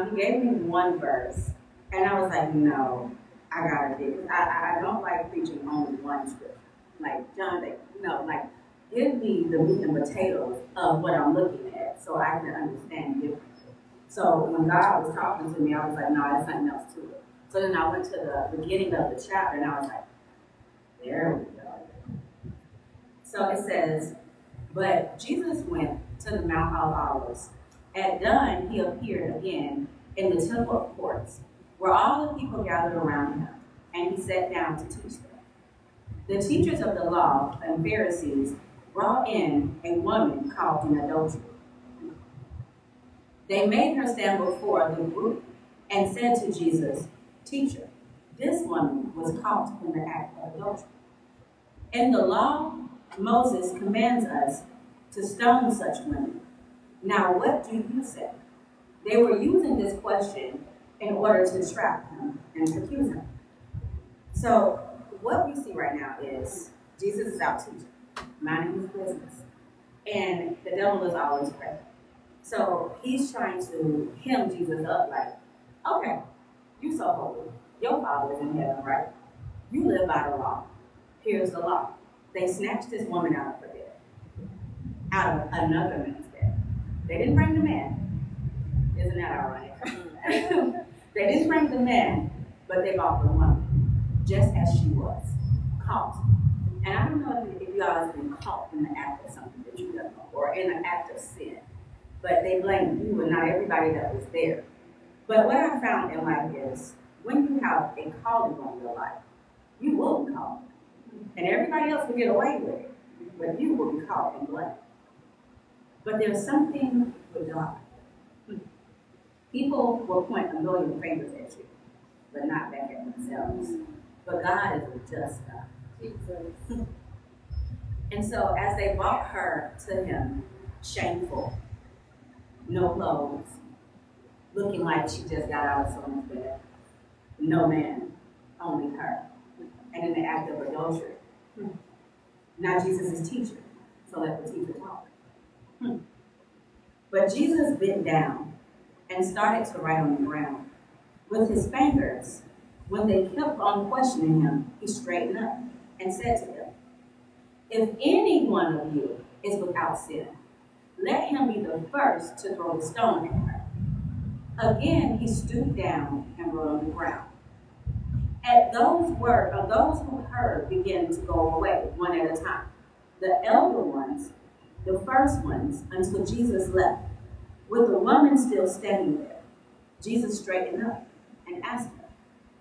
He gave me one verse, and I was like, no, I gotta do it. I don't like preaching only one scripture. Like John, like give me the meat and potatoes of what I'm looking at, so I can understand differently. So when God was talking to me, I was like, no, there's something else to it. So then I went to the beginning of the chapter, and I was like, there we go. So it says, but Jesus went to the Mount of Olives. At dawn, he appeared again in the temple courts, where all the people gathered around him, and he sat down to teach them. The teachers of the law and Pharisees brought in a woman caught in adultery. They made her stand before the group and said to Jesus, "Teacher, this woman was caught in the act of adultery. In the law, Moses commands us to stone such women. Now what do you say?" They were using this question in order to trap him and accuse him. So what we see right now is Jesus is out teaching, minding his business, and the devil is always present. So he's trying to hem Jesus up like, okay, you so holy. Your Father is in heaven, right? You live by the law. Here's the law. They snatched this woman out of her bed, out of another man's bed. They didn't bring the man. Isn't that ironic? They didn't bring the man, but they brought the woman, just as she was, caught. And I don't know if you guys have been caught in the act of something that you don't know, or in an act of sin. But they blamed you and not everybody that was there. But what I found in life is, when you have a calling on your life, you will be called. And everybody else will get away with it, but you will be caught and blamed. But there's something with God. People will point a million fingers at you, but not back at themselves. But God is a just God. And so as they brought her to him, shameful, no clothes, looking like she just got out of someone's bed, no man, only her, and in the act of adultery. Now Jesus is teacher, so let the teacher talk. But Jesus bent down and started to write on the ground. With his fingers, when they kept on questioning him, he straightened up and said to them, "If any one of you is without sin, let him be the first to throw the stone at her." Again, he stooped down and wrote on the ground. At those words, those who heard began to go away one at a time. The elder ones, the first ones, until Jesus left, with the woman still standing there. Jesus straightened up and asked her,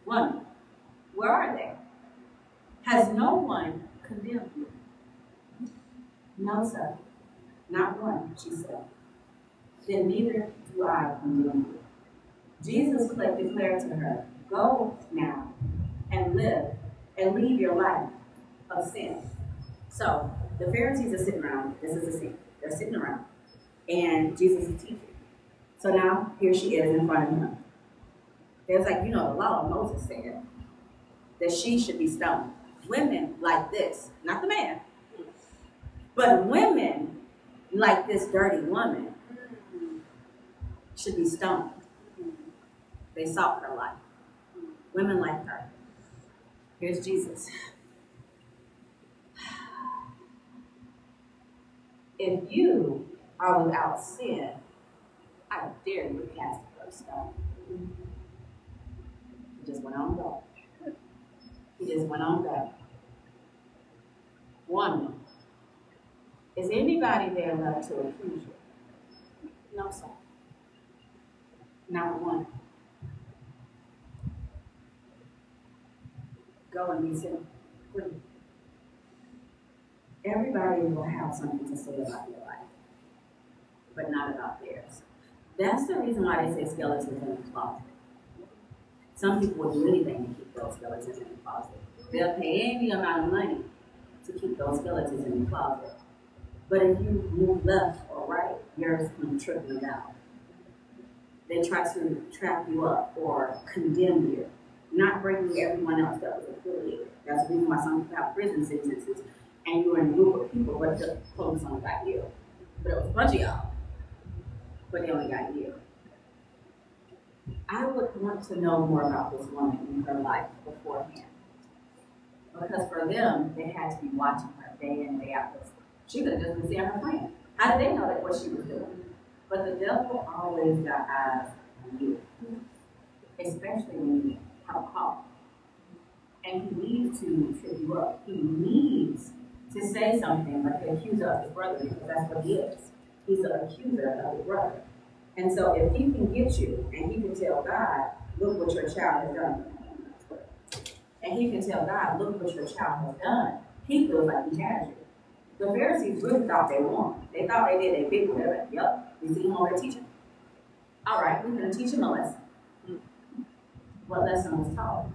"Woman, where are they? Has no one condemned you?" "No, sir, not one," she said. "Then neither do I condemn you." Jesus declared to her, "Go now and live and leave your life of sin." So the Pharisees are sitting around. This is the scene. They're sitting around. And Jesus is teaching. So now here she is in front of him. There's like, the law of Moses said that she should be stoned. Women like this, not the man, but women like this dirty woman should be stoned. They sought her life. Women like her. Here's Jesus. If you are without sin, I dare you to cast the first stone. He just went on back. He just went on back. Woman, is anybody there left to accuse you? No, sir. Not one. Go and be set free. Everybody will have something to say about your life, but not about theirs. That's the reason why they say skeletons in the closet. Some people will do anything to keep those skeletons in the closet. They'll pay any amount of money to keep those skeletons in the closet. But if you move left or right, yours can trip you down. They try to trap you up or condemn you, not bringing everyone else that was affiliated. That's the reason why some people have prison sentences and you're in a group of people, but the police only got you. But it was a bunch of y'all, but they only got you. I would want to know more about this woman in her life beforehand. Because for them, they had to be watching her day in, day out. She could have just been seeing her friend. How did they know that what she was doing? But the devil always got eyes on you, especially when you have a call. And he needs to trip you up. He needs to say something like the accuser of his brother, because that's what he is. He's the accuser of his brother. And so if he can get you and he can tell God, look what your child has done. And he can tell God, look what your child has done. He feels like he has you. The Pharisees really thought they won. They thought they did a big one. They're like, yep, we see him over there teaching. All right, we're going to teach him a lesson. What lesson was taught?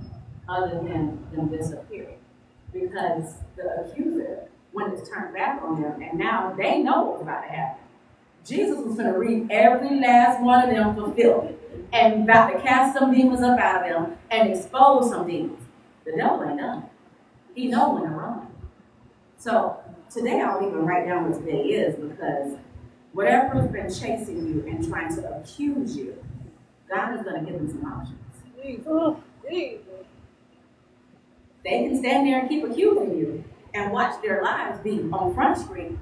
Other than them disappearing. Because the accuser, when it's turned back on them, and now they know what's about to happen. Jesus was going to read every last one of them fulfilled and about to cast some demons up out of them and expose some demons. The devil ain't done. He knows when to run. So today I'll even write down what today is, because whatever has been chasing you and trying to accuse you, God is going to give them some options. They can stand there and keep accusing you and watch their lives be on Front Street,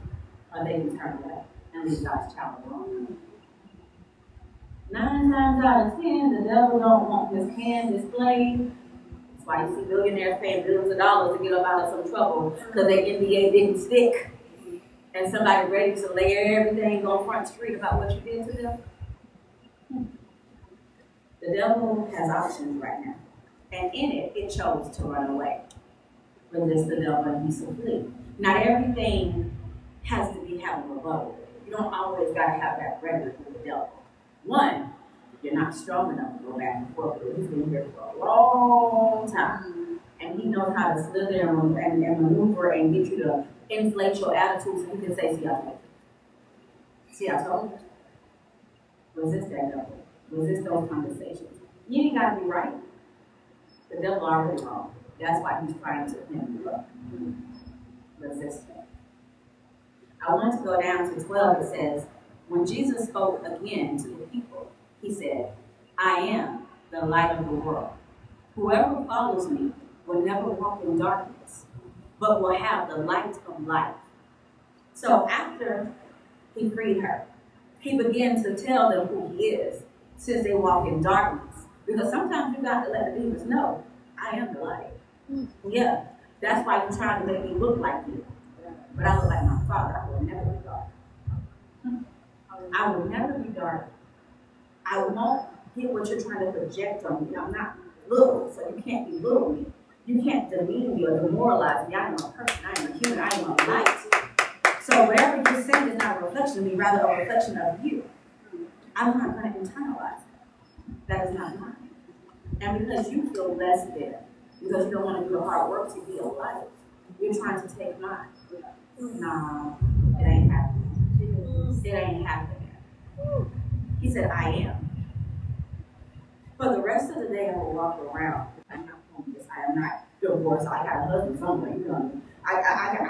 or they can turn away and leave God's child alone. 9 times out of 10, the devil don't want his hand displayed. That's why you see billionaires paying billions of dollars to get up out of some trouble, because their NBA didn't stick. And somebody ready to lay everything on Front Street about what you did to them. The devil has options right now. And in it, it chose to run away. Resist the devil and he shall flee. Not everything has to be having a rebuttal. You don't always got to have that record with the devil. One, you're not strong enough to go back and forth with him. He's been here for a long time. And he knows how to slither and maneuver and get you to inflate your attitude so he can say, see, I told you. See, I told you. Resist that devil. Resist those conversations. You ain't got to be right. The devil already wrong. That's why he's trying to pin you up. Resist him. I want to go down to 12. It says, when Jesus spoke again to the people, he said, I am the light of the world. Whoever follows me will never walk in darkness, but will have the light of life. So after he freed her, he began to tell them who he is, since they walk in darkness. Because sometimes you got to let the demons know, I am the light. Yeah, that's why you're trying to make me look like you. But I look like my Father. I will never be dark. I will never be dark. I won't get what you're trying to project on me. I'm not little, so you can't belittle me. You can't demean me or demoralize me. I am a person. I am a human. I am a light. So whatever you're saying is not a reflection of me, rather a reflection of you. I'm not going to internalize that. That is not mine. And because you feel less than, because you don't want to do the hard work to be a light, you're trying to take mine. No, it ain't happening. It ain't happening. He said, I am. For the rest of the day, I will walk around. I'm not homeless. I am not divorced. I got a husband somewhere. You know, I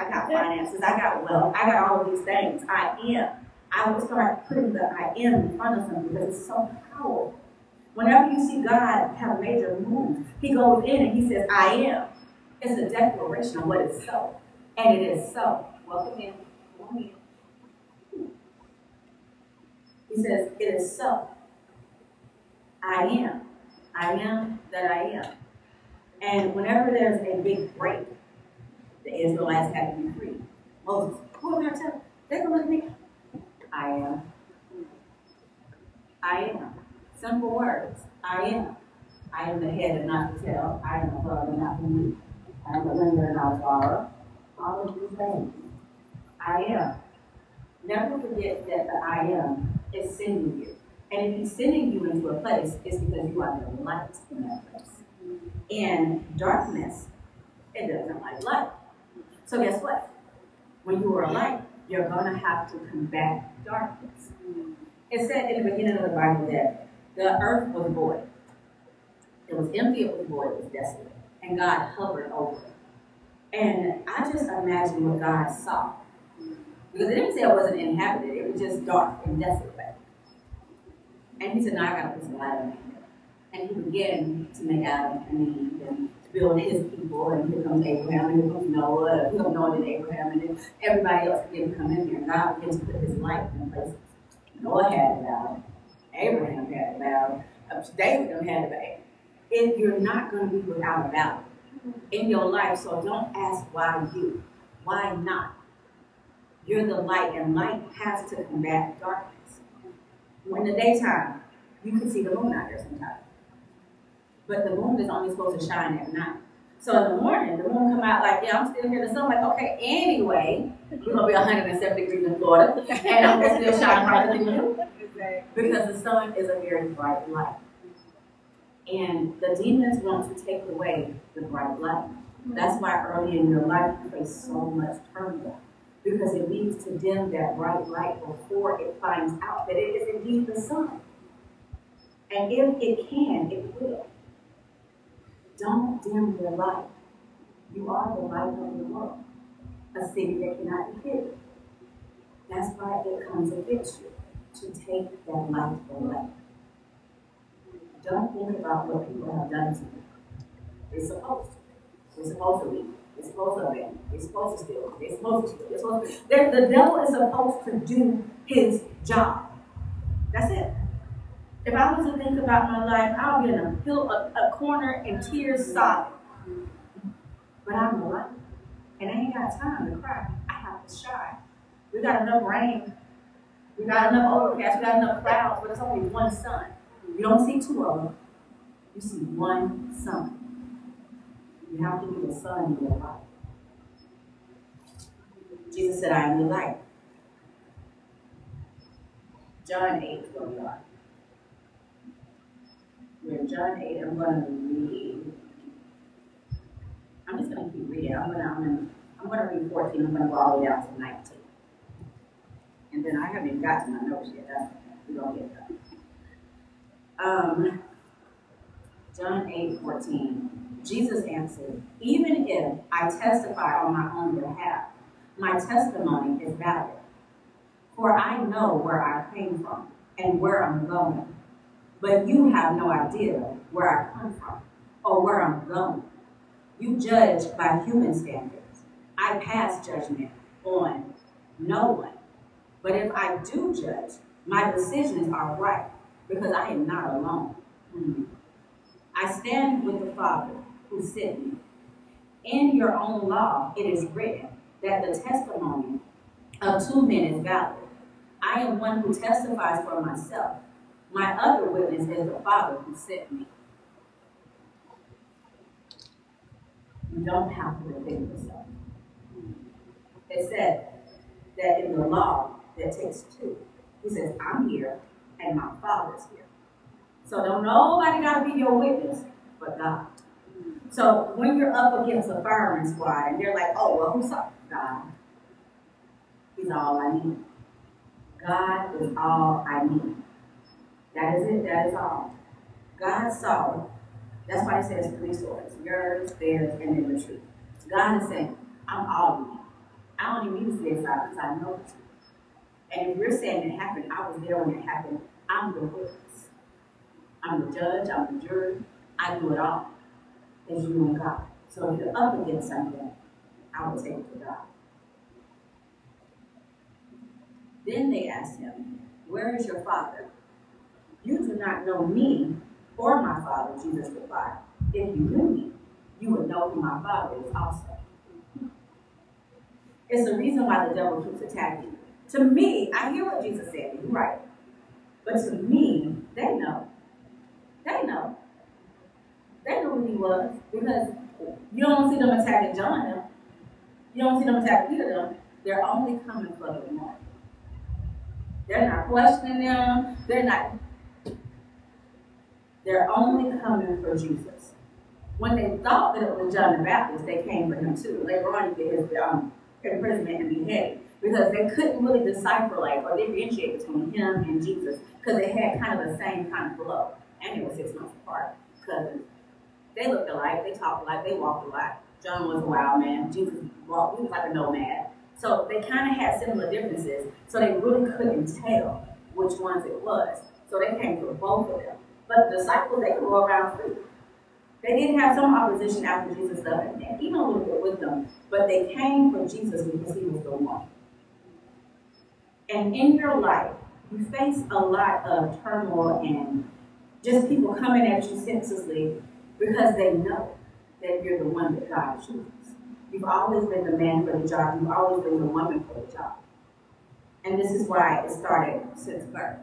got finances. I got wealth. I got all of these things. I am. I will start putting the I am in front of him because it's so powerful. Whenever you see God have a major move, he goes in and he says, I am. It's a declaration of what is so. And it is so. Welcome in. Come in. He says, it is so. I am. I am that I am. And whenever there's a big break, the Israelites had to be free. Moses, who am I telling? Take a look at me. I am. I am. Simple words. I am. I am the head and not the tail. I am above and not beneath. I am the lender and not a borrower. All of these things. I am. Never forget that the I am is sending you. And if he's sending you into a place, it's because you are the light in that place. And darkness, it doesn't like light. So guess what? When you are a light, you're going to have to combat darkness. It said in the beginning of the Bible that the earth was void. It was empty, it was void, it was desolate. And God hovered over it. And I just imagine what God saw. Because it didn't say it wasn't inhabited, it was just dark and desolate. And he said, no, I got to put some light in there. And he began to make Adam and Eve and to build his people. And here comes Abraham, and here comes Noah, and here comes Noah and Abraham, and then everybody else began to come in there. God began to put his light in places. Noah had it out. Abraham had it out. David had it out. And you're not going to be without a battle in your life, so don't ask why you. Why not? You're the light, and light has to combat darkness. In the daytime, you can see the moon out there sometimes. But the moon is only supposed to shine at night. So in the morning, the moon come out like, yeah, I'm still here. The sun like, okay, anyway, we're going to be 107 degrees in Florida, and I'm going to still shine brighter than you. Because the sun is a very bright light. And the demons want to take away the bright light. That's why early in your life you face so much turmoil. Because it needs to dim that bright light before it finds out that it is indeed the sun. And if it can, it will. Don't dim your light. You are the light of the world. A city that cannot be hidden. That's why it comes against you, to take that light away. Don't think about what people have done to you. They're supposed to. They're supposed to leave. They're supposed to abandon. They're supposed to steal. They're supposed to steal. They're supposed to. The devil is supposed to do his job. That's it. If I was to think about my life, I would be in a corner in tears sobbing. But I'm the light. And I ain't got time to cry. I have to shine. We got enough rain. We got enough overcast. We got enough clouds, but it's only one sun. You don't see two of them. You see one sun. You have to be the sun in your life. Jesus said, I am the light. John 8 is where we are. We're in John 8. I'm going to read. I'm just going to keep reading. I'm going to read 14. I'm going to go all the way down to 19. And then I haven't even got to my notes yet. That's okay. We're going to get done. John 8:14. Jesus answered, even if I testify on my own behalf, my testimony is valid. For I know where I came from and where I'm going. But you have no idea where I come from or where I'm going. You judge by human standards. I pass judgment on no one. But if I do judge, my decisions are right, because I am not alone. I stand with the Father who sent me. In your own law, it is written that the testimony of two men is valid. I am one who testifies for myself. My other witness is the Father who sent me. You don't have to defend yourself. It said that in the law, that takes two. He says, I'm here and my Father's here. So don't nobody got to be your witness but God. So when you're up against a firing squad and they're like, oh, well, who saw God? He's all I need. God is all I need. That is it. That is all. God saw it. That's why he says three stories. Yours, theirs, and then the truth. God is saying, I'm all you need. I don't even need to say it because I know the truth. And if you're saying it happened, I was there when it happened, I'm the witness. I'm the judge, I'm the jury, I do it all. It's you and God. So if you're up against something, I will take it to God. Then they asked him, where is your Father? You do not know me or my Father, Jesus replied. If you knew me, you would know who my Father is also. It's the reason why the devil keeps attacking you. To me, I hear what Jesus said, you're right. But to me, they know. They know. They know who he was. Because you don't see them attacking John them. You don't see them attacking Peter them. They're only coming for the one. They're not questioning them. They're only coming for Jesus. When they thought that it was John the Baptist, they came for him too. Later on, he did his imprisonment and beheading. Because they couldn't really decipher, or differentiate between him and Jesus. Because they had kind of the same kind of flow. And it was 6 months apart. Because they looked alike, they talked alike, they walked alike. John was a wild man. Jesus walked, he was like a nomad. So they kind of had similar differences. So they really couldn't tell which ones it was. So they came for both of them. But the disciples, they could go around free. They did have some opposition after Jesus left, and even a little bit with them, but they came for Jesus because he was the one. And in your life, you face a lot of turmoil and just people coming at you senselessly because they know that you're the one that God chooses. You've always been the man for the job. You've always been the woman for the job. And this is why it started since birth.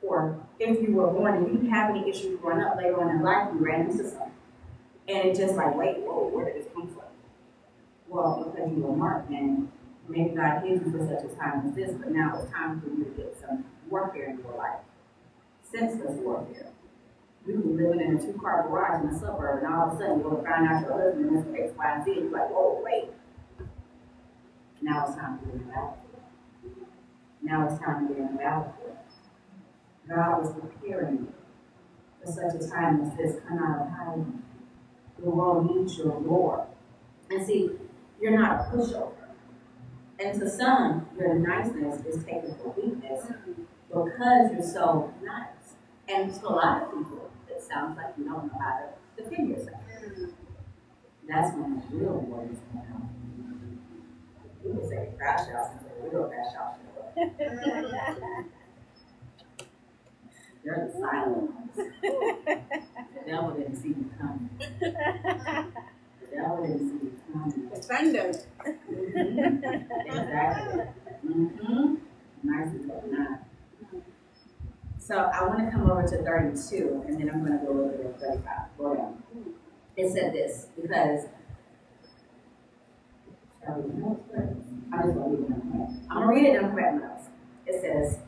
Or if you were born and you didn't have any issues growing up, later on in life, you ran into something. And it's just like, wait, whoa, where did this come from? Well, because you were marked, and maybe God hid you for such a time as this, but now it's time for you to get some warfare in your life. Senseless warfare. You can be living in a 2-car garage in a suburb, and all of a sudden you're going to find out your husband is X, Y, and Z. You're like, whoa, wait. Now it's time to get in the battlefield. Now it's time to get in the battlefield. God was preparing you for such a time as this. Come out of hiding. The world needs your roar. And see, you're not a pushover. And to some, your niceness is taken for weakness because you're so nice. And to a lot of people, it sounds like you don't know how to defend yourself. That's when the real war is going on. People say crash out and say real crash out. They're the silent ones. The devil didn't see you coming. The devil didn't see you coming. Defender. Exactly. Nice and not. So I want to come over to 32, and then I'm going to go over to 35. Go down. It said this because I'm just going to read it in I'm going to read it in the correct notes. It says,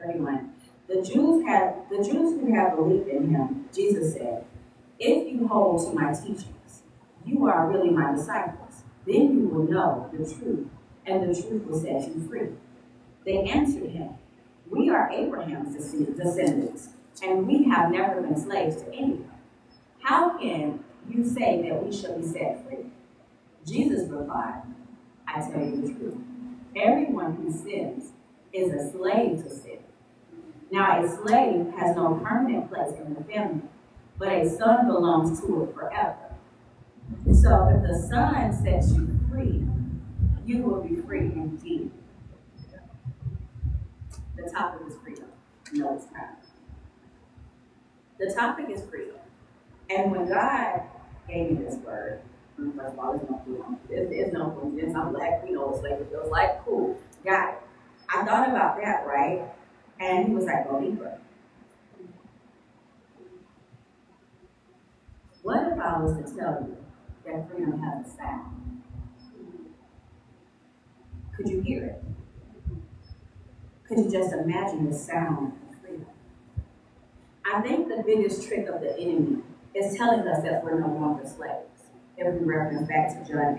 31. The Jews who have believed in him, Jesus said, if you hold to my teachings, you are really my disciples. Then you will know the truth, and the truth will set you free. They answered him, we are Abraham's descendants, and we have never been slaves to anyone. How can you say that we shall be set free? Jesus replied, I tell you the truth. Everyone who sins is a slave to sin. Now, a slave has no permanent place in the family, but a son belongs to it forever. So if the Son sets you free, you will be free indeed. The topic is freedom. No, it's not. The topic is freedom. And when God gave me this word, first of all, it's no coincidence. I'm black. We know what slavery feels like. Cool. Got it. I thought about that, right? And he was like, go deeper. What if I was to tell you that freedom has a sound? Could you hear it? Could you just imagine the sound of freedom? I think the biggest trick of the enemy is telling us that we're no longer slaves. If we reference back to John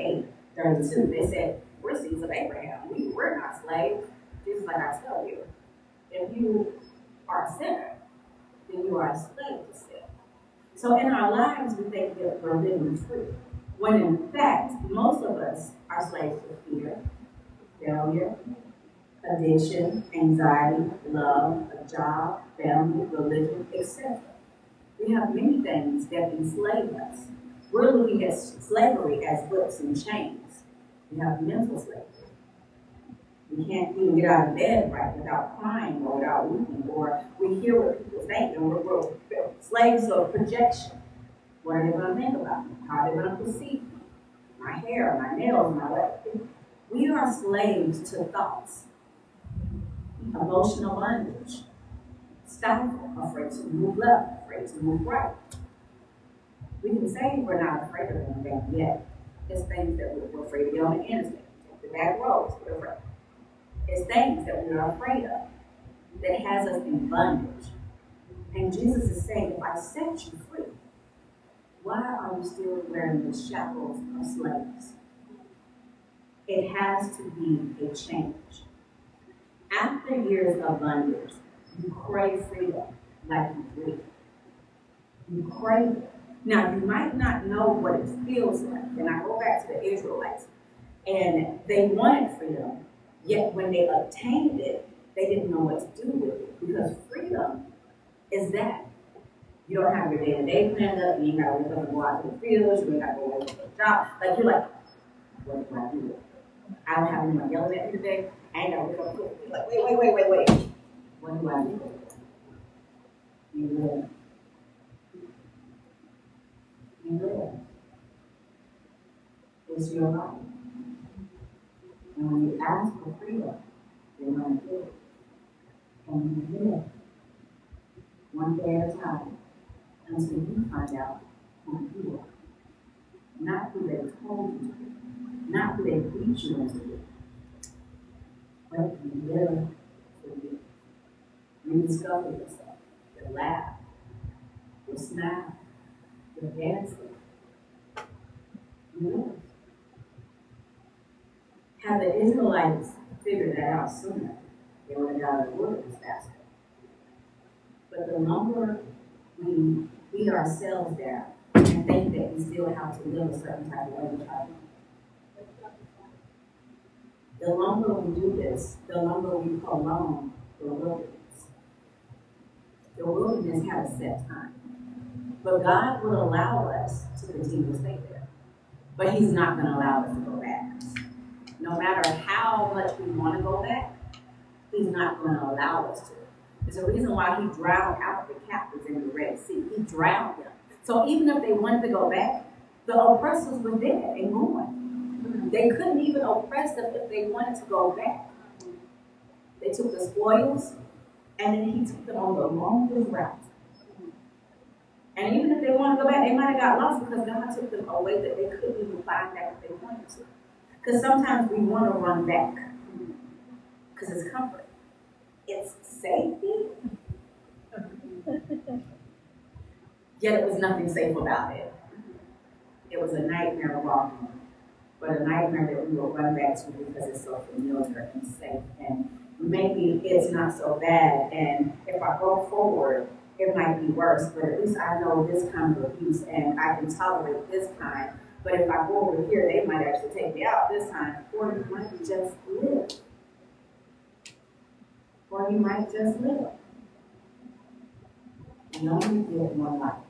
8:32, they said, we're seeds of Abraham. We're not slaves. Jesus, like I tell you, if you are a sinner, then you are a slave to sin. So in our lives, we think that we're living free, when in fact, most of us are slaves to fear, failure, addiction, anxiety, love, a job, family, religion, etc. We have many things that enslave us. We're looking at slavery as whips and chains. We have mental slavery. We can't even get out of bed right without crying or without weeping, or we hear what people think, and we're slaves of projection. What are they going to think about me? How are they going to perceive me? My hair, my nails, my legs. We are slaves to thoughts. Emotional bondage. Stifle, afraid to move left, afraid to move right. We can say we're not afraid of anything yet. It's things that we're afraid to get on the interstate. The back roads, we're afraid. It's things that we are afraid of that has us in bondage. And Jesus is saying, if I set you free, why are you still wearing the shackles of slaves? It has to be a change. After years of bondage, you crave freedom like you breathe. You crave it. Now, you might not know what it feels like. And I go back to the Israelites, and they wanted freedom. Yet when they obtained it, they didn't know what to do with it, because freedom is that. You don't have your day-to-day planned up, you ain't got to wake up and go out to the fields, you ain't got to go away to the job. Like, you're like, what do I do? I don't have anyone yelling at me today. I ain't got to wake up and cook. You're like, wait. What do I do? You live. You live. It's your life. And when you ask for freedom, you're going to get it. And you live. One day at a time. Until you find out who you are. Not who they told you to be. Not who they beat you into be. But you live for you. Rediscover yourself. You laugh. You smile. You dance. You live. Had the Israelites figured that out sooner, they would have got out of the wilderness faster. But the longer we beat ourselves down and think that we still have to live a certain type of way, the longer we do this, the longer we prolong the wilderness. The wilderness has a set time. But God will allow us to continue to stay there. But He's not going to allow us to go back. No matter how much we want to go back, He's not going to allow us to. There's a reason why He drowned out the captives in the Red Sea. He drowned them. So even if they wanted to go back, the oppressors were dead and gone. They couldn't even oppress them if they wanted to go back. They took the spoils, and then He took them on the longest route. And even if they wanted to go back, they might have got lost because God took them away that they couldn't even find back if they wanted to. Because sometimes we want to run back because it's comfort. It's safety. Yet it was nothing safe about it. It was a nightmare walking, but a nightmare that we will run back to because it's so familiar and safe. And maybe it's not so bad. And if I go forward, it might be worse, but at least I know this kind of abuse and I can tolerate this kind. But if I go over here, they might actually take me out this time, or you might just live. Or you might just live. You only get one life.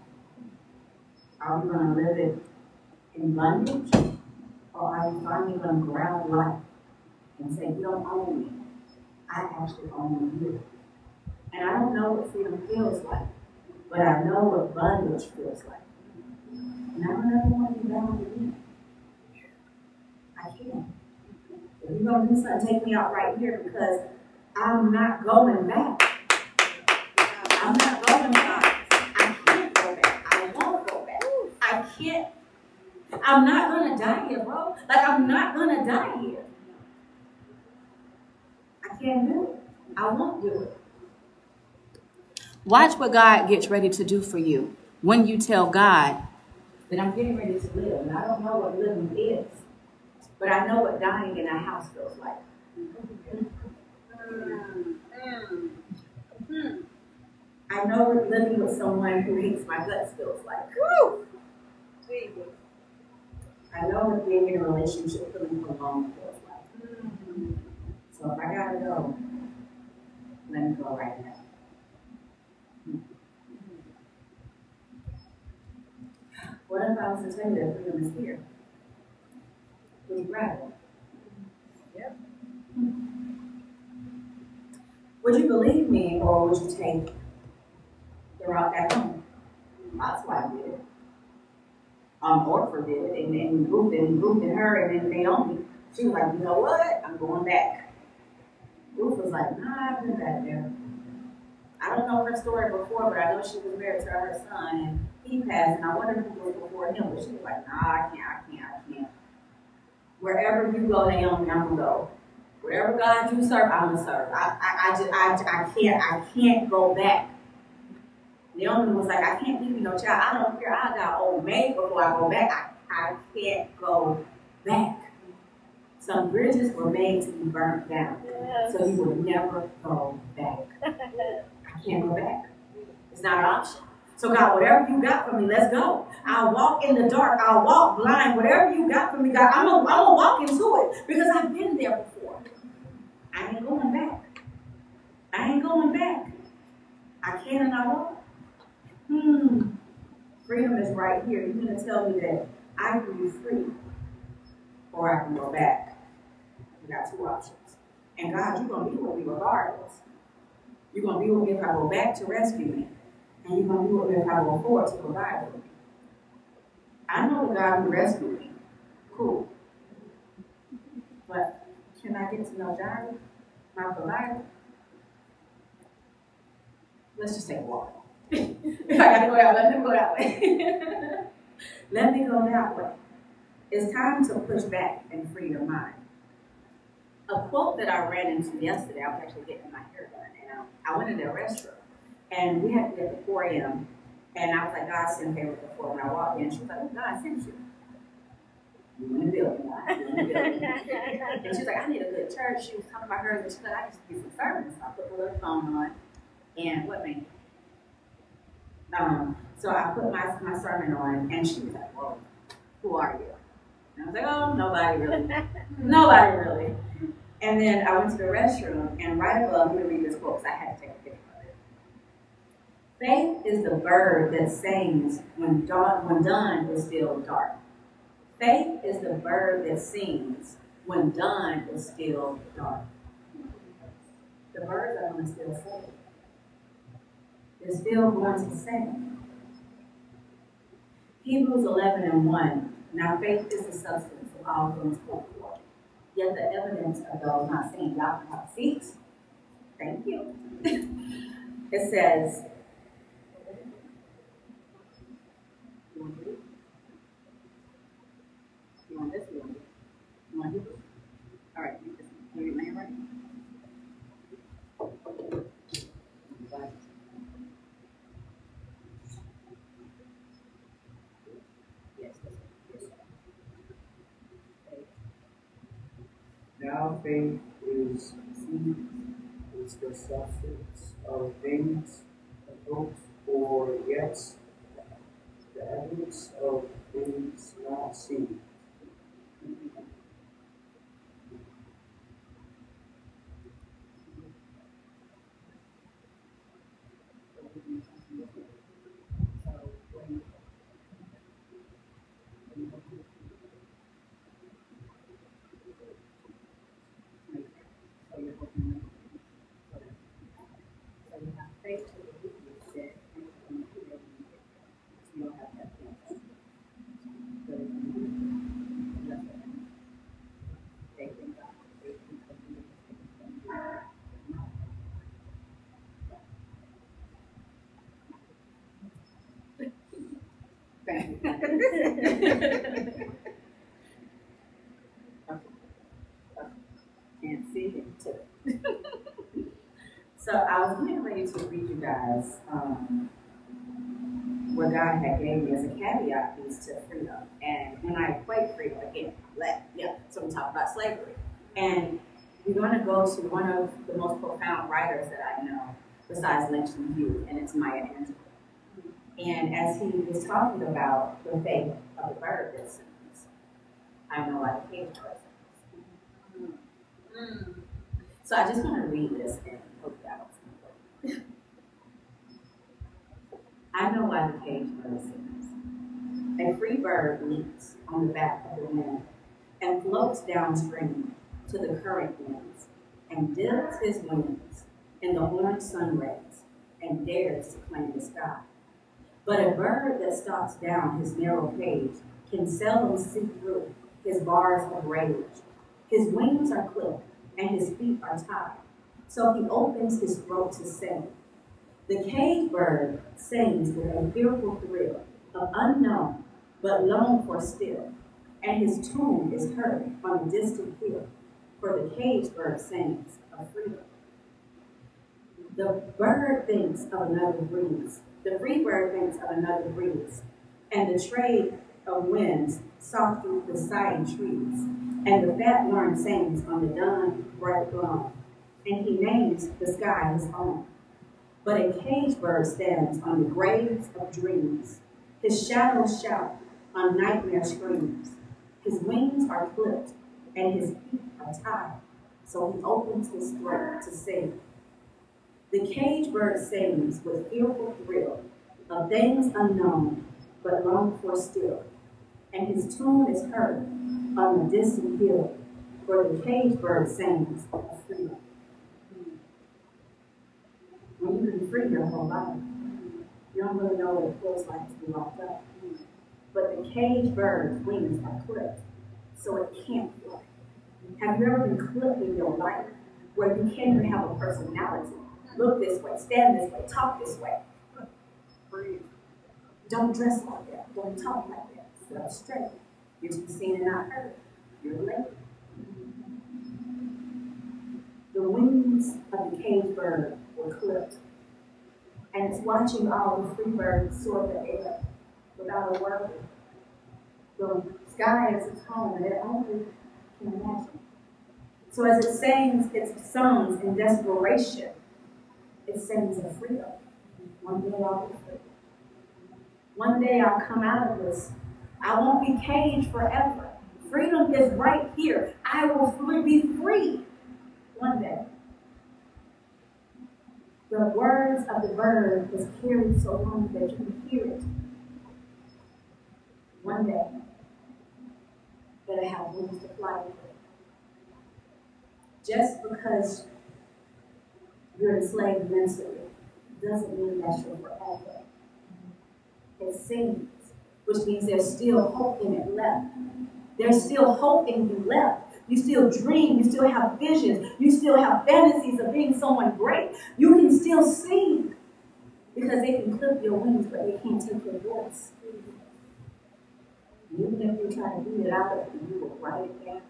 Are you going to live it in bondage? Or are you finally going to grab life and say, you don't own me. I actually own you. And I don't know what freedom feels like, but I know what bondage feels like. And I don't ever want to be bound again. I can't. If you're going to do something, take me out right here because I'm not going back. I'm not going back. I can't go back. I won't go back. I can't. I'm not going to die here, bro. Like, I'm not going to die here. I can't do it. I won't do it. Watch what God gets ready to do for you when you tell God that I'm getting ready to live. And I don't know what living is, but I know what dying in a house feels like. I know what living with someone who hates my guts feels like. I know what being in a relationship feeling alone feels like. So if I gotta go, let me go right now. What if I was to tell you that freedom is here? Would you grab it? Yep. Would you believe me, or would you take the route back home? That's why I did it. Orpha did it, and then Ruth and her, and then Naomi. She was like, you know what? I'm going back. Ruth was like, nah, I've been back there. I don't know her story before, but I know she was married to her son, and he passed, and I wonder who was before him, but she was like, nah, I can't. Wherever you go, Naomi, I'm gonna go. Whatever God you serve, I'm gonna serve. I can't go back. Naomi was like, I can't give you no child. I don't care. I got old maid before I go back. I can't go back. Some bridges were made to be burnt down, so you will never go back. I can't go back. It's not an option. So God, whatever you got for me, let's go. I'll walk in the dark. I'll walk blind. Whatever you got for me, God, I'm gonna walk into it because I've been there before. I ain't going back. I ain't going back. I can and I won't. Freedom is right here. You're going to tell me that I can be free or I can go back. We got two options. And God, you're going to be with me regardless. You're going to be with me if I go back to rescue me. And you're going to be with me if I go forward to provide for me. I know that God will rescue me. Cool. But can I get to know God, my provider? Let's just take a walk. If I got to go that way, let me go that way. Let me go that way. It's time to push back and free your mind. A quote that I ran into yesterday, I was actually getting my hair done, and I went into a restaurant, and we had to get at 4 a.m., and I was like, God sent favor before when I walked in. She was like, oh, God sent you. You in the building, you in the building. And she was like, I need a good church. She was talking about hers, and she said, I just need some sermons. So I put the little phone on, and what made so I put my sermon on, and she was like, whoa, who are you? And I was like, oh, nobody really. Nobody really. And then I went to the restroom, and right above, let me read this quote because I had to take a picture of it. Faith is the bird that sings when dawn is still dark. Faith is the bird that sings when dawn is still dark. The birds are going to still sing. They're still going to sing. Hebrews 11:1. Now faith is the substance of all things hoped for, yet the evidence of those not seen. Y'all can have seats. Thank you. It says, you want this? You want this? You want Hebrews? All right, you read my handwriting? Now faith is the substance of things hoped for, yet the evidence of things not seen. Can't see him too. So I was getting ready to read you guys what God had gave me as a caveat piece to freedom. And when I equate freedom, again, so we talk about slavery. And we're going to go to one of the most profound writers that I know, besides Langston Hughes, and it's Maya Angelou. And as he was talking about the faith of the bird that sings, I know why the cage bird sings. So I just want to read this and hope that was important. I know why the cage bird sings. A free bird leaps on the back of the wind and floats downstream to the current winds and dips his wings in the orange sun rays and dares to claim the sky. But a bird that stalks down his narrow cage can seldom see through his bars of rage. His wings are clipped and his feet are tied, so he opens his throat to sing. The cage bird sings with a fearful thrill of unknown but longed for still, and his tune is heard on a distant hill, for the cage bird sings of freedom. The bird thinks of another breeze. The free bird thinks of another breeze, and the trade of winds soft through the sighing trees, and the fat worm sings on the dun bright lawn, and he names the sky his own. But a cage bird stands on the graves of dreams. His shadows shout on nightmare screams. His wings are clipped and his feet are tied, so he opens his throat to sing. The cage bird sings with fearful thrill of things unknown, but longed for still. And his tune is heard on the distant hill, for the cage bird sings of freedom. When you've been free your whole life, you don't really know what it feels like to be locked up. But the cage bird's wings are clipped, so it can't fly. Have you ever been clipped in your life where you can't even have a personality? Look this way, stand this way, talk this way. Breathe. Don't dress like that. Don't talk like that. Sit up straight. You're to be seen and not heard. You're late. The wings of the cage bird were clipped, and it's watching all the free birds soar the air without a word. The sky is its home, and it only can imagine. So as it sings its songs in desperation, it sings of freedom. One day I'll be free. One day I'll come out of this. I won't be caged forever. Freedom is right here. I will be free one day. The words of the bird is carried so long that you can hear it. One day, that I have wings to fly with. Just because you're enslaved mentally doesn't mean that you're forever. It sings, which means there's still hope in it left. There's still hope in you left. You still dream, you still have visions, you still have fantasies of being someone great. You can still sing because they can clip your wings, but they can't take your voice. Even if you try to beat it out of you, you will write it down.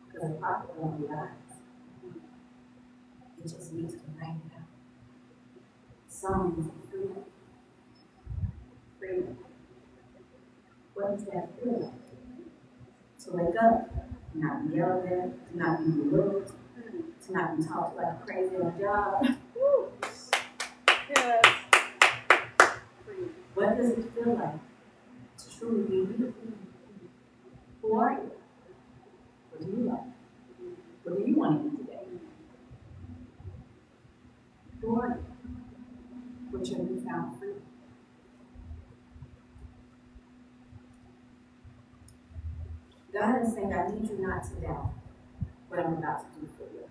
Because the prophet won't be eyes. It just needs to write it out. Songs of freedom. Freedom. What does that feel like? To wake up, to not be yelled at, to not be belittled, to not be talked like crazy on the job. Yes. What does it feel like to truly be you? Who are you? What do you like? What do you want to eat today? Who are you? What's your newfound freedom? God is saying, I need you not to doubt what I'm about to do for you.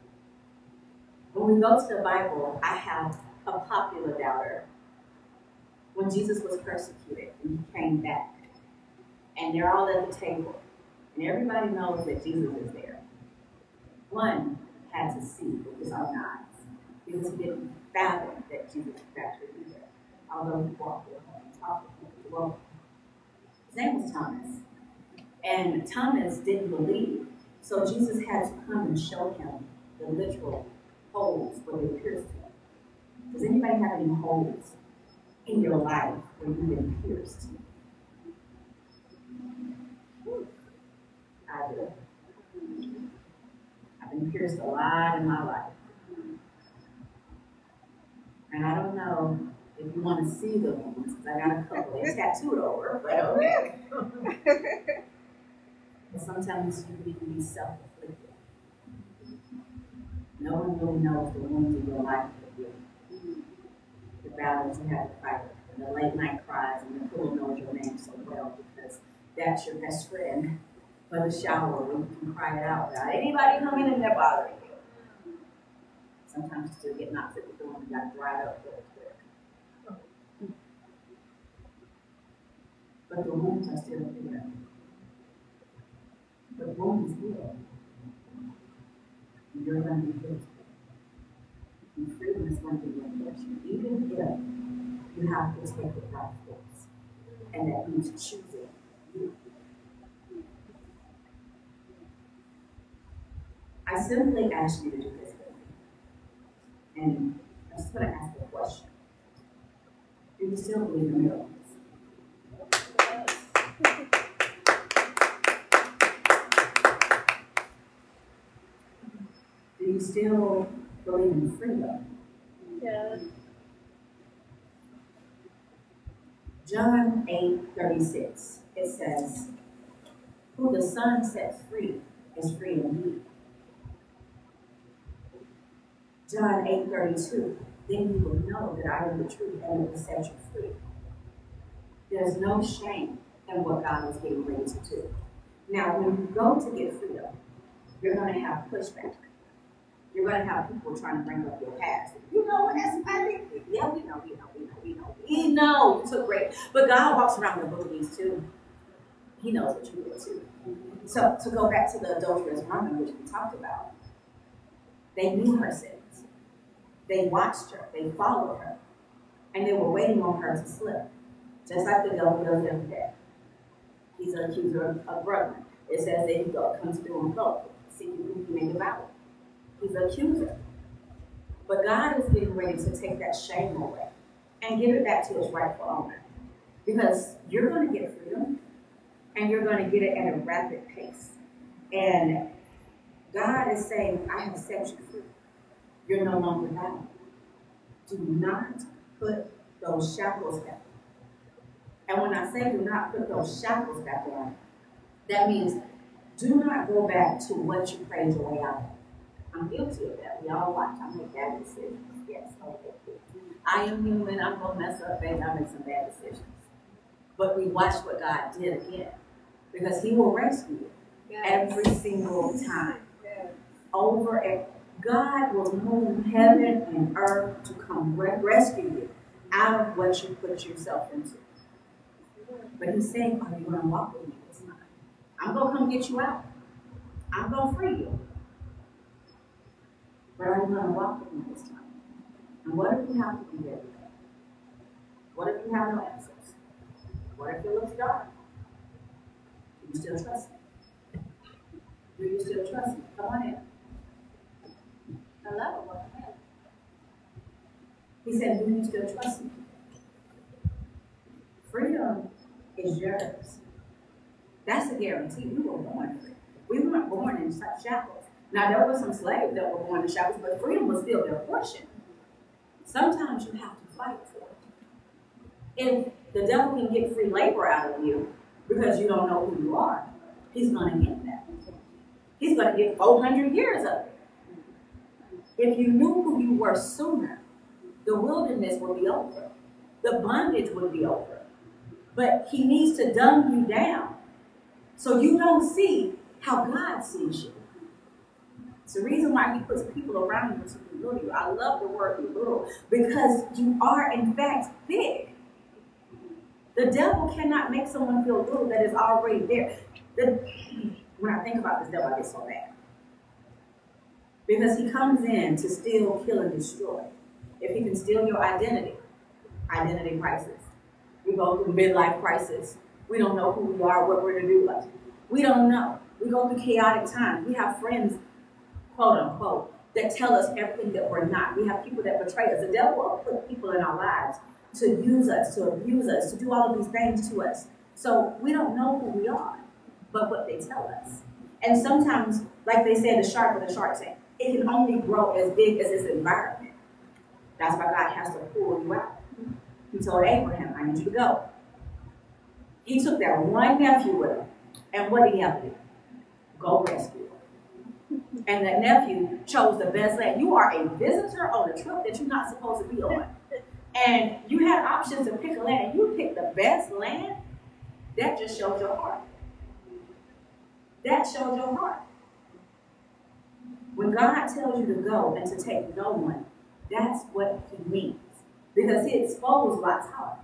When we go to the Bible, I have a popular doubter. When Jesus was persecuted and he came back, and they're all at the table, and everybody knows that Jesus is there. One had to see with his own eyes because he didn't fathom that Jesus was actually there, although he walked with him and talked with him as well. His name was Thomas. And Thomas didn't believe, so Jesus had to come and show him the literal holes where they pierced him. Does anybody have any holes in your life where you've been pierced? I do. I've been pierced a lot in my life. And I don't know if you want to see the wounds, because I got a couple. They're tattooed over, but okay. But sometimes you can be self-afflicted. No one really knows the wounds in your life but you. The battles you have to fight, and the late night cries, and the pillow knows your name so well because that's your best friend. For the shower where you can cry it out without anybody coming in there bothering you. Sometimes you still get knocked at the door and you got dried up real quick. But the wounds are still there. The wound is healed. And you're going to be healed. And freedom is going to be your portion, even if you have to take it by force. And that means choosing you. I simply ask you to do this with me. And I'm just going to ask a question. Do you still believe in miracles? Do you still believe in freedom? Yes. John 8:36, it says, who the Son sets free is free indeed. John 8:32, then you will know that I am the truth and it will set you free. There's no shame in what God is getting ready to do. Now, when you go to get freedom, you're going to have pushback. You're going to have people trying to bring up your past. You know what that's about? Yeah, we know. You took great. But God walks around with boogies too. He knows what you did too. So to go back to the adulterous woman, which we talked about, they knew her sins. They watched her. They followed her. And they were waiting on her to slip. Just like the devil does every day. He's an accuser of brethren. It says that he comes through and go, seeking who he may devour. He's an accuser. But God is getting ready to take that shame away and give it back to its rightful owner. Because you're going to get freedom, and you're going to get it at a rapid pace. And God is saying, I have set you free. You're no longer bound. Do not put those shackles back. And when I say do not put those shackles back on, that means do not go back to what you prayed your way out of. I'm guilty of that. We all watch. I make bad decisions. Yes, okay. I am human. I'm going to mess up, baby. I make some bad decisions. But we watch what God did again. Because he will rescue you every single time. Over and God will move heaven and earth to come rescue you out of what you put yourself into. But he's saying, are you going to walk with me this time? I'm going to come get you out. I'm going to free you. But are you going to walk with me this time? And what if you have to be there? What if you have no answers? What if it looks dark? Do you still trust me? Do you still trust me? Come on in. Hello, welcome in. He said, do you still trust me? Freedom is yours. That's a guarantee. We were born free. We weren't born in shackles. Now, there were some slaves that were born in shackles, but freedom was still their portion. Sometimes you have to fight for it. If the devil can get free labor out of you because you don't know who you are, he's going to get that. He's going to get 400 years of it. If you knew who you were sooner, the wilderness would be over. The bondage would be over. But he needs to dumb you down so you don't see how God sees you. It's the reason why he puts people around you to belittle you. I love the word belittle because you are, in fact, big. The devil cannot make someone feel little that is already there. When I think about this devil, I get so mad. Because he comes in to steal, kill, and destroy. If he can steal your identity crisis. We go through midlife crisis. We don't know who we are, what we're to do. We don't know. We go through chaotic times. We have friends, quote unquote, that tell us everything that we're not. We have people that betray us. The devil will put people in our lives to use us, to abuse us, to do all of these things to us. So we don't know who we are, but what they tell us. And sometimes, like they say, the shark with the shark tank, it can only grow as big as its environment. That's why God has to pull you out. He told Abraham, I need you to go. He took that one nephew with him. And what did he have to do? Go rescue him. And that nephew chose the best land. You are a visitor on a trip that you're not supposed to be on. And you had options to pick a land, and you picked the best land. That just shows your heart. That shows your heart. When God tells you to go and to take no one, that's what he means. Because he exposed Lot's heart.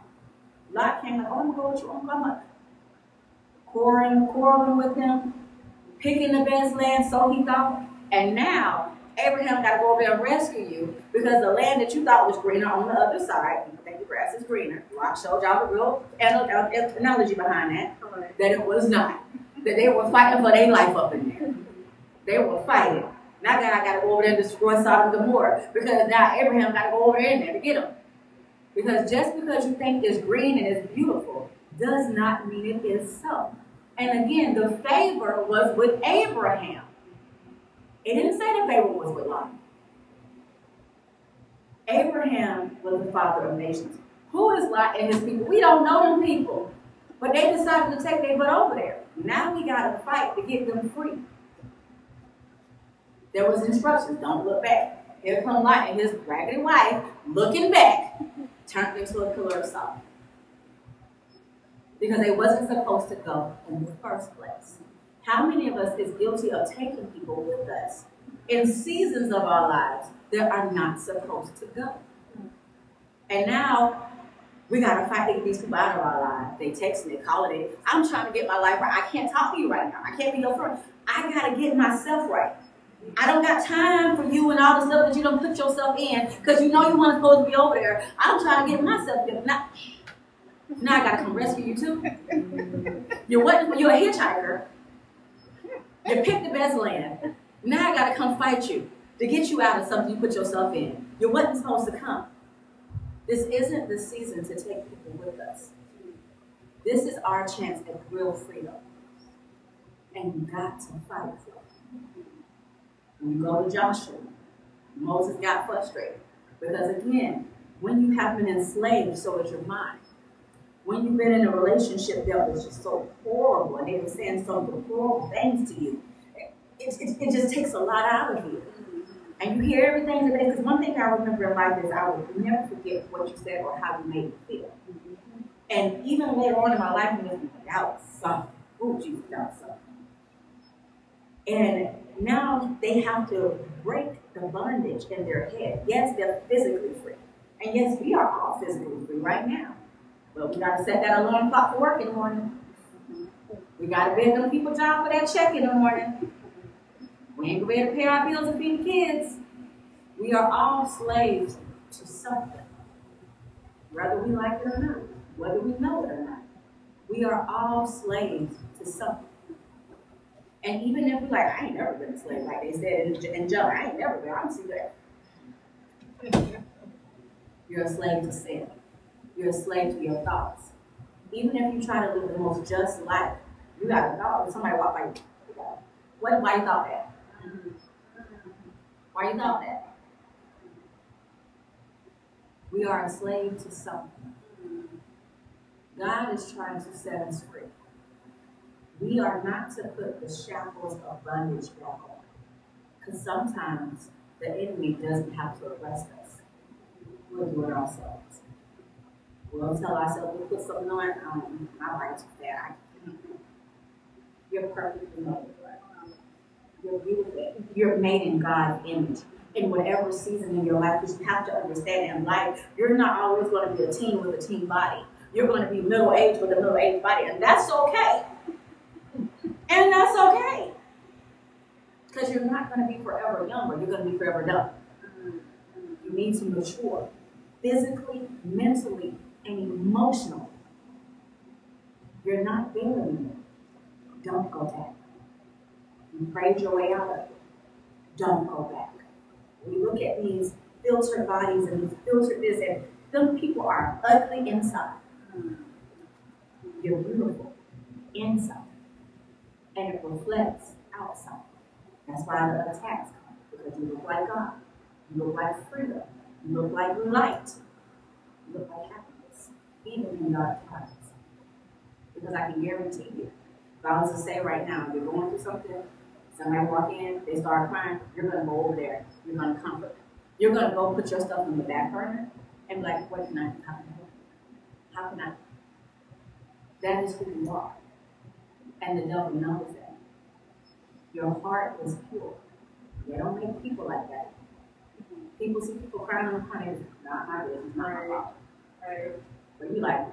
Lot came like, oh, I'm going to go with you. I'm going quarreling with him, picking the best land, so he thought. And now, Abraham got to go over there and rescue you because the land that you thought was greener on the other side, you think the grass is greener. Lot showed y'all the real analogy behind that, that it was not. That they were fighting for their life up in there. They were fighting. Now God got to go over there and destroy Sodom and Gomorrah because now Abraham got to go over in there to get them. Because just because you think it's green and it's beautiful does not mean it is so. And again, the favor was with Abraham. It didn't say the favor was with Lot. Abraham was the father of nations. Who is Lot and his people? We don't know them people. But they decided to take their butt over there. Now we got to fight to get them free. There was instructions. Don't look back. Here come Lot and his raggedy wife looking back, turned into a pillar of salt. Because they wasn't supposed to go in the first place. How many of us is guilty of taking people with us in seasons of our lives that are not supposed to go? And now we gotta fight to get these people out of our lives. They text me, they call it. I'm trying to get my life right. I can't talk to you right now. I can't be your friend. I gotta get myself right. I don't got time for you and all the stuff that you don't put yourself in because you know you weren't supposed to be over there. I'm trying to get myself together. Now I gotta come rescue you too. You're a hitchhiker. You picked the best land. Now I gotta come fight you to get you out of something you put yourself in. You wasn't supposed to come. This isn't the season to take people with us. This is our chance at real freedom. And you got to fight for it. When you go to Joshua, Moses got frustrated. Because again, when you have been enslaved, so is your mind. When you've been in a relationship that was just so horrible, and they were saying some horrible things to you, it just takes a lot out of you. And you hear everything today, because one thing I remember in life is I will never forget what you said or how you made me feel. And even later on in my life, you know, that was something. Oh, Jesus, that was something. And now they have to break the bondage in their head. Yes, they're physically free. And yes, we are all physically free right now. But we got to set that alarm clock for work in the morning. We got to beg them people job for that check in the morning. We ain't ready to pay our bills and feed the kids. We are all slaves to something. Whether we like it or not. Whether we know it or not. We are all slaves to something. And even if we're like, I ain't never been a slave, like they said in John, I ain't never been, I don't see that. You're a slave to sin. You're a slave to your thoughts. Even if you try to live the most just life, you got a thought. Somebody walk by you. Why you thought that? Why you thought that? We are enslaved to something. God is trying to set us free. We are not to put the shackles of bondage back on. Because sometimes the enemy doesn't have to arrest us. We'll do it ourselves. We'll tell ourselves, we'll put something on, my right's there. You're perfectly made. You're beautiful. You're made in God's image. In whatever season in your life, because you have to understand in life, you're not always going to be a teen with a teen body. You're going to be middle-aged with a middle-aged body, and that's okay. And that's okay. Because you're not going to be forever younger. You're going to be forever dumb. You need to mature physically, mentally, and emotionally. You're not there anymore. Don't go back. You prayed your way out of it. Don't go back. We look at these filtered bodies and these filtered this, and them people are ugly inside. You're beautiful inside. And it reflects outside. That's why the attacks come. Because you look like God. You look like freedom. You look like light. You look like happiness. Even in dark times. Because I can guarantee you, if I was to say right now, you're going through something, somebody walk in, they start crying, you're going to go over there. You're going to comfort them. You're going to go put your stuff in the back burner and be like, what can I do? How can I help you? How can I? That is who you are. And the devil knows that. Your heart is pure. They don't make people like that. People see people crying on the corner, it's not my business, not my fault. Right. But you like,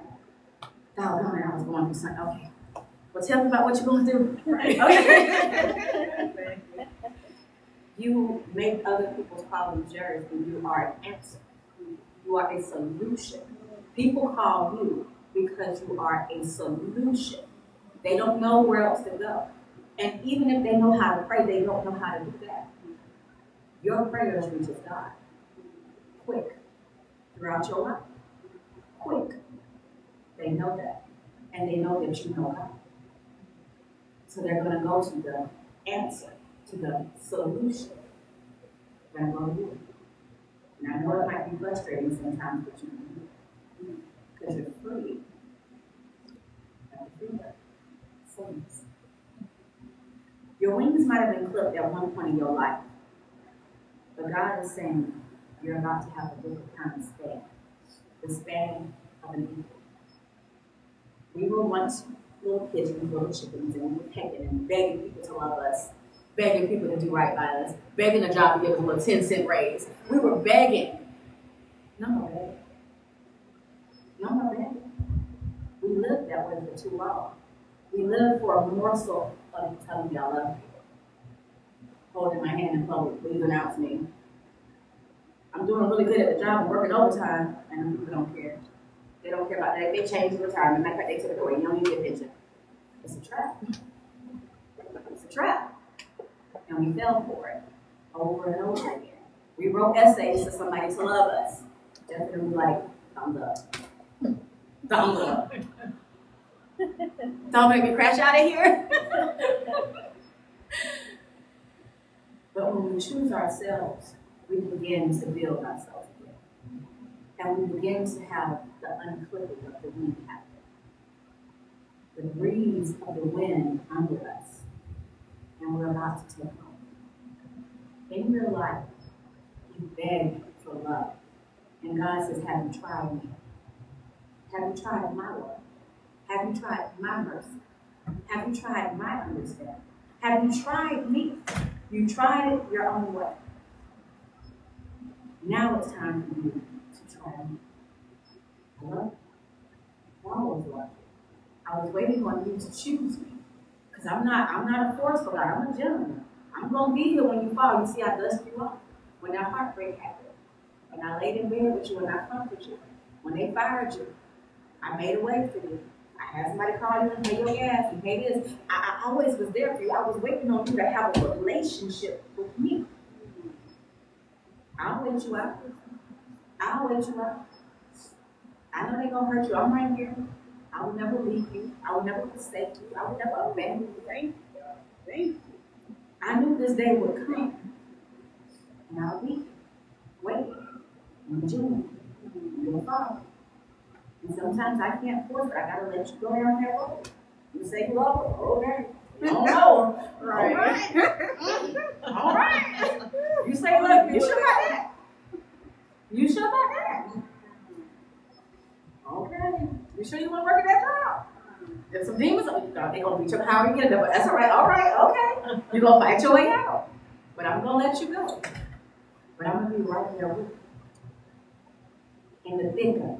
oh, I was going through something. Okay. Well, tell me about what you're going through. Right. Okay. You make other people's problems yours when you are an answer. You are a solution. People call you because you are a solution. They don't know where else to go. And even if they know how to pray, they don't know how to do that. Your prayers reaches God. Quick. Throughout your life. Quick. They know that. And they know that you know God. So they're going to go to the answer, to the solution. They're going to go to you. And I know it might be frustrating sometimes, but you do. Because you're free. Your wings might have been clipped at one point in your life. But God is saying, you're about to have a different kind of span. The span of an eagle. We were once little pigeons, little chickens, and we were pecking and begging people to love us, begging people to do right by us, begging a job to give us a little 10-cent raise. We were begging. No more begging. No more begging. We lived that way for too long. We lived for a morsel of telling me I love you. Holding my hand in public, please announce me. I'm doing really good at the job, I'm working overtime, and people don't care. They don't care about that. They changed the retirement. Matter of fact, they took it away. You don't need to get a pension. It's a trap. It's a trap. And we fell for it over and over again. We wrote essays to somebody to love us. Definitely like, thumbs up. Thumbs up. Don't make me crash out of here. But when we choose ourselves, we begin to build ourselves again. And we begin to have the unclipping of the wind happen. The breeze of the wind under us. And we're about to take home. In your life, you beg for love. And God says, have you tried me? Have you tried my love? Have you tried my mercy? Have you tried my understanding? Have you tried me? You tried it your own way. Now it's time for you to try me. I love you. I always love you. I was waiting on you to choose me. Because I'm not a forceful guy. I'm a gentleman. I'm going to be here when you fall. You see, I dust you off. When that heartbreak happened. When I laid in bed with you and I comforted you. When they fired you. I made a way for you. I had somebody call you and pay your gas and pay this. I always was there for you. I was waiting on you to have a relationship with me. I'll wait you out. I'll wait you out. I know they're going to hurt you. I'm right here. I will never leave you. I will never forsake you. I will never abandon you. Thank you. Thank you. I knew this day would come. And I'll be waiting. In June. You'll follow. And sometimes I can't force it. I got to let you go down that road. You say you love her. Okay. You don't know her. Right. All right. You say, look, you sure about that? You sure about that? Okay. You sure you want to work at that job? If some demons, they're going to beat you how you get it. But that's all right. All right. Okay. You're going to fight your way out. But I'm going to let you go. But I'm going to be right there with you. In the thick of it.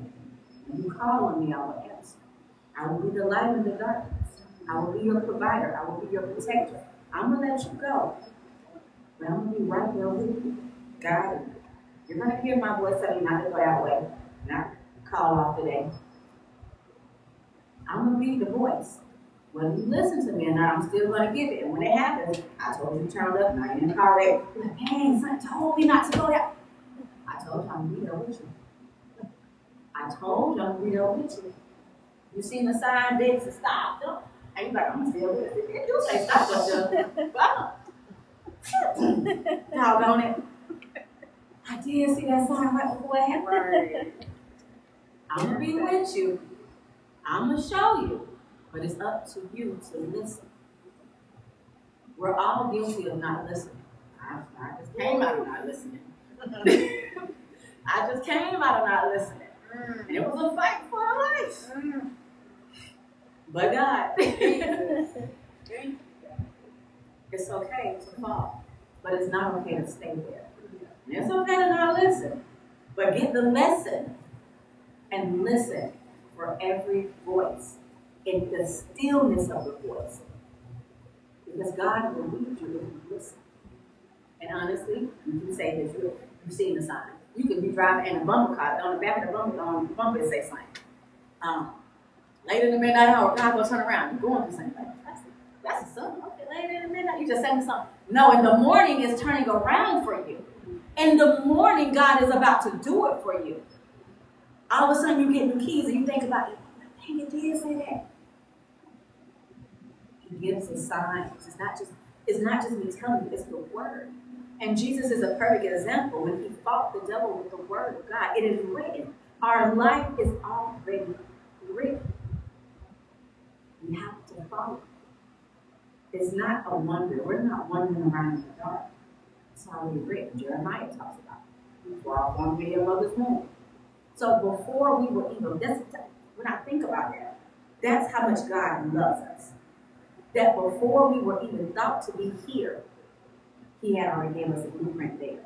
When you call on me, I will answer. I will be the light in the darkness. I will be your provider. I will be your protector. I'm going to let you go. But I'm going to be right there with you. Guiding you. You're going to hear my voice telling you not to go that way. Not call off today. I'm going to be the voice. Whether you listen to me or not, I'm still going to give it. And when it happens, I told you to turn left, now you're in the car wreck. You're like, dang, son told me not to go there. I told you I'm going to be there with you. I told you I'm going to be there with you. You seen the sign, big, to stop them. And you're like, I'm going to still with it. You say stop them. Doggone it. I did see that sign right before it happened. Right. I'm going to be with you. I'm going to show you. But it's up to you to listen. We're all guilty of not listening. I just came out of not listening. I just came out of not listening. And it was a fight for our life. But God. It's okay to fall. But it's not okay to stay there. And it's okay to not listen. But get the lesson. And listen for every voice. In the stillness of the voice. Because God will lead you if you listen. And honestly, you can say this, you've seen the sign. You can be driving in a bumper car, on the back of the bumper it say sign. Later in the midnight hour, God will turn around. You're going through something like that's a song. Okay, later in the midnight, you just sang the song. No, in the morning it's turning around for you. In the morning, God is about to do it for you. All of a sudden you get the keys and you think about it. Dang, it did say that. He gives us signs. It's not just me telling you, it's the word. And Jesus is a perfect example. When he fought the devil with the word of God, it is written. Our life is already written. We have to follow. It's not a wonder. We're not wandering around in the dark. It's already written. Jeremiah talks about it. Before I formed me in your mother's womb. So before we were even, when I think about that, that's how much God loves us. That before we were even thought to be here, He had already given us a blueprint there.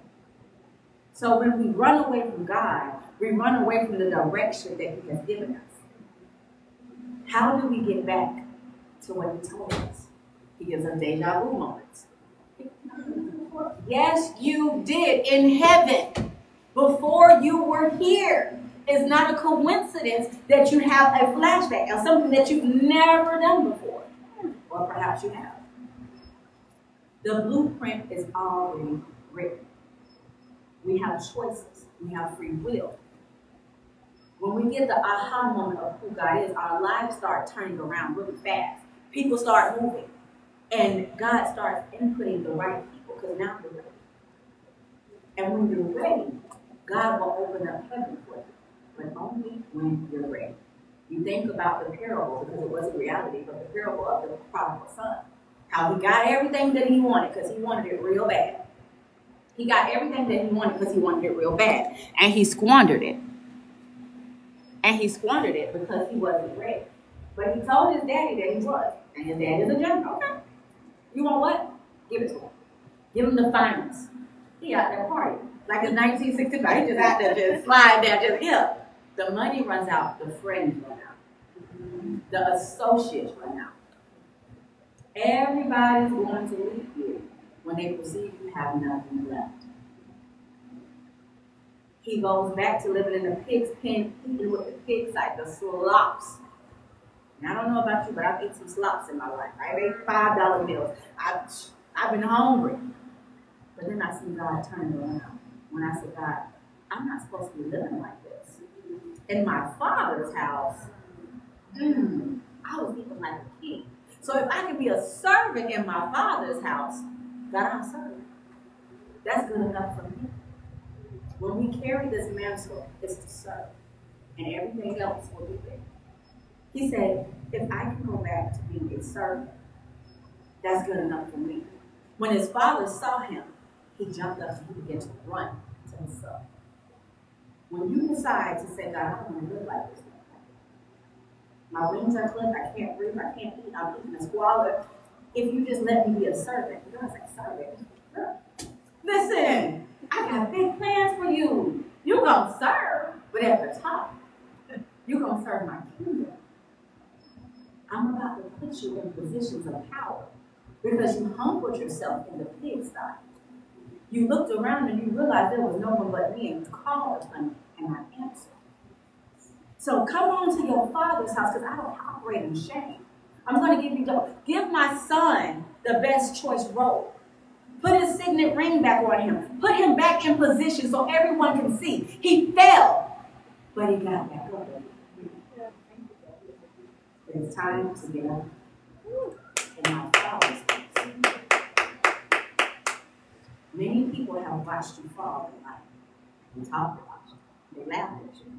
So when we run away from God, we run away from the direction that He has given us. How do we get back to what He told us? He gives us deja vu moments. Yes, you did in heaven before you were here. It's not a coincidence that you have a flashback of something that you've never done before. Or perhaps you have. The blueprint is already written. We have choices. We have free will. When we get the aha moment of who God is, our lives start turning around really fast. People start moving. And God starts inputting the right people because now you're ready. And when you're ready, God will open up heaven for you. But only when you're ready. You think about the parable, because it wasn't reality, but the parable of the prodigal son. How he got everything that he wanted because he wanted it real bad. He got everything that he wanted because he wanted it real bad. And he squandered it. And he squandered it because he wasn't ready. But he told his daddy that he was. And his daddy's a gentleman. Okay. You want what? Give it to him. Give him the finest. He out there partying. Like it's 1965. He just out there just slide down, just here. The money runs out. The friends run out. The associates run out. Everybody's going to leave you when they perceive you have nothing left. He goes back to living in the pig's pen, eating with the pigs like the slops. And I don't know about you, but I've eaten some slops in my life. I've ate $5 meals. I've been hungry. But then I see God turn it around. When I said, God, I'm not supposed to be living like this. In my father's house, I was eating like a king. So if I can be a servant in my father's house, God, I'm serving. That's good enough for me. When we carry this mantle, it's to serve. And everything else will be there. He said, if I can go back to being a servant, that's good enough for me. When his father saw him, he jumped up and he began to run to himself. When you decide to say, God, I don't want to live like this. My wings are clipped, I can't breathe, I can't eat, I'm eating a squalor. If you just let me be a servant, God's like, servant? Listen, I got big plans for you. You're going to serve, but at the top, you're going to serve my kingdom. I'm about to put you in positions of power because you humbled yourself in the pigsty. You looked around and you realized there was no one but me, and you called upon me, and I answered. So come on to your father's house, because I don't operate in shame. I'm going to give my son the best choice role. Put his signet ring back on him. Put him back in position so everyone can see. He fell, but he got back up. It's time to get up in my father's house. Many people have watched you fall in life and talked about you. They laughed at you.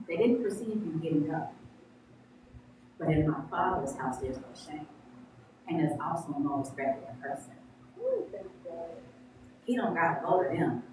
They didn't perceive you getting up. But in my father's house, there's no shame. And there's also no respect of a person. He don't got to go to them.